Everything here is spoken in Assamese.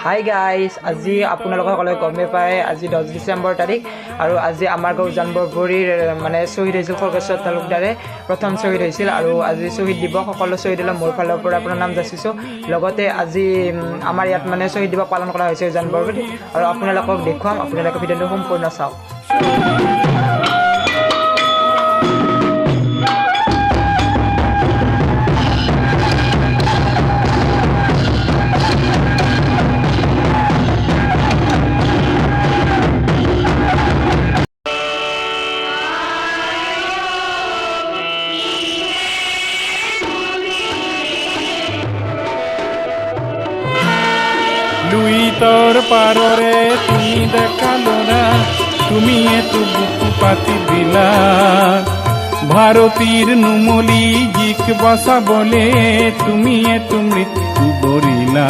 হাই গাইজ, আজি আপোনালোকে সকলোৱে গমে পায় আজি 10 ডিচেম্বৰ তাৰিখ আৰু আজি আমাৰ গাঁও উজান বৰবৰীৰ মানে শ্বহীদ হৈছিল খৰ্গেশ্বৰ তালুকদাৰে প্ৰথম শ্বহীদ হৈছিল আৰু আজি শ্বহীদ দিৱস। সকলো শ্বহীদলৈ মোৰ ফালৰ পৰা আপোনাৰ নাম যাচিছোঁ। লগতে আজি আমাৰ ইয়াত মানে শ্বহীদ দিৱস পালন কৰা হৈছে উজান বৰবৰীত আৰু আপোনালোকক দেখুৱাম। আপোনালোকে ভিডিঅ'টো সম্পূৰ্ণ চাওক। লুইতৰ পাৰৰে তুমি দেখালো না, তুমি এতো বুকু পাতি দিলা। ভাৰতীৰ নুমলী জীক বচাবলে তুমি এতো মৃত্যু বৰিলা।